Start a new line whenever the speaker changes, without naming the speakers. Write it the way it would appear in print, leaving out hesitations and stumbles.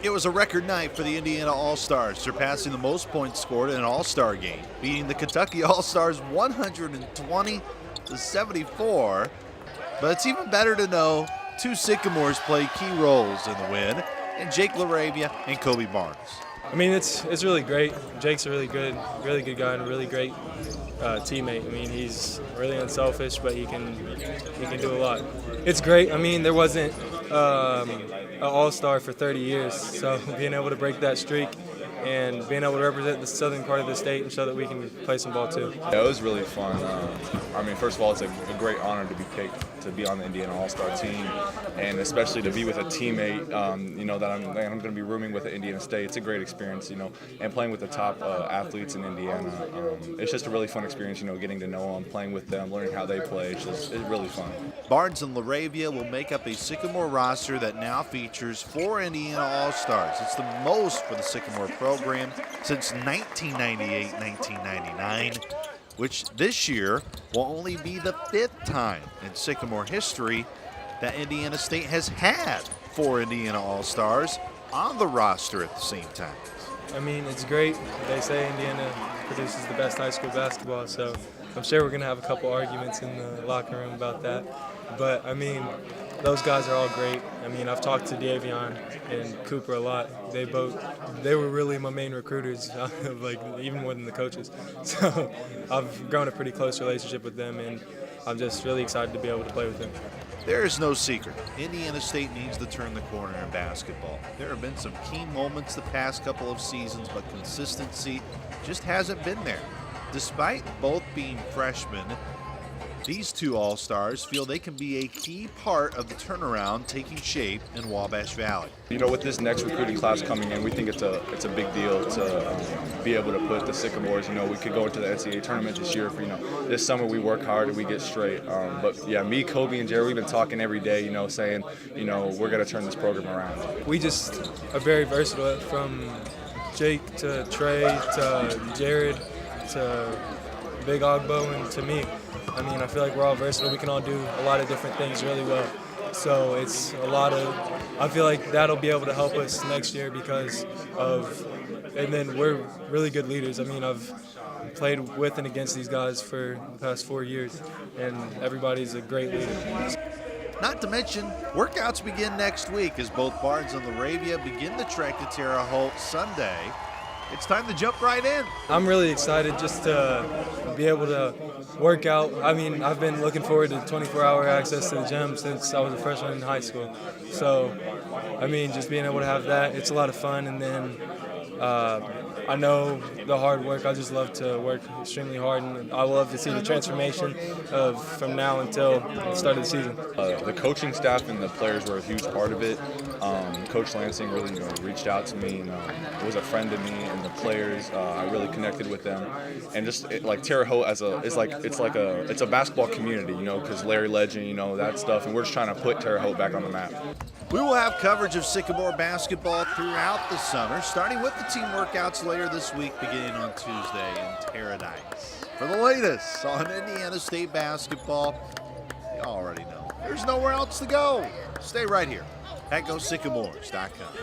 It was a record night for the Indiana All-Stars, surpassing the most points scored in an All-Star game, beating the Kentucky All-Stars 120-74. But it's even better to know two Sycamores played key roles in the win, and Jake LaRavia and Kobe Barnes.
I mean, it's really great. Jake's a really good guy and a really great teammate. I mean, he's really unselfish, but he can do a lot. It's great. I mean, there wasn't an all-star for 30 years, so being able to break that streak and being able to represent the southern part of the state and show that we can play some ball too.
Yeah, it was really fun. I mean, first of all, it's a great honor to be picked to be on the Indiana All-Star team, and especially to be with a teammate, that I'm going to be rooming with at Indiana State. It's a great experience, and playing with the top athletes in Indiana. It's just a really fun experience, getting to know them, playing with them, learning how they play. It's really fun.
Barnes and LaRavia will make up a Sycamore roster that now features 4 Indiana All-Stars. It's the most for the Sycamore program since 1998-1999. which this year will only be the 5th time in Sycamore history that Indiana State has had 4 Indiana All-Stars on the roster at the same time.
I mean, it's great. They say Indiana produces the best high school basketball, so I'm sure we're going to have a couple arguments in the locker room about that. But, I mean, those guys are all great. I mean, I've talked to Davion and Cooper a lot. They were really my main recruiters, even more than the coaches. So I've grown a pretty close relationship with them, and I'm just really excited to be able to play with them.
There is no secret. Indiana State needs to turn the corner in basketball. There have been some key moments the past couple of seasons, but consistency just hasn't been there. Despite both being freshmen, these two All-Stars feel they can be a key part of the turnaround taking shape in Wabash Valley.
With this next recruiting class coming in, we think it's a big deal to be able to put the Sycamores. We could go into the NCAA tournament this year. This summer we work hard and we get straight. But yeah, me, Kobe, and Jared, we've been talking every day. Saying we're going to turn this program around.
We just are very versatile, from Jake to Trey to Jared to Big Ogbo and to me. I mean, I feel like we're all versatile. We can all do a lot of different things really well. So it's I feel like that'll be able to help us next year and then we're really good leaders. I mean, I've played with and against these guys for the past 4 years, and everybody's a great leader.
Not to mention, workouts begin next week as both Barnes and LaRavia begin the trek to Terre Haute Sunday. It's time to jump right in.
I'm really excited just to be able to work out. I mean, I've been looking forward to 24-hour access to the gym since I was a freshman in high school. So, I mean, just being able to have that, it's a lot of fun. And then I know the hard work. I just love to work extremely hard, and I love to see the transformation from now until the start of the season.
The coaching staff and the players were a huge part of it. Coach Lansing really reached out to me and was a friend to me, and the players, I really connected with them. And just Terre Haute it's a basketball community, because Larry Legend, that stuff, and we're just trying to put Terre Haute back on the map.
We will have coverage of Sycamore basketball throughout the summer, starting with the team workouts later this week, beginning on Tuesday in Paradise. For the latest on Indiana State basketball, you already know there's nowhere else to go. Stay right here at GoSycamores.com.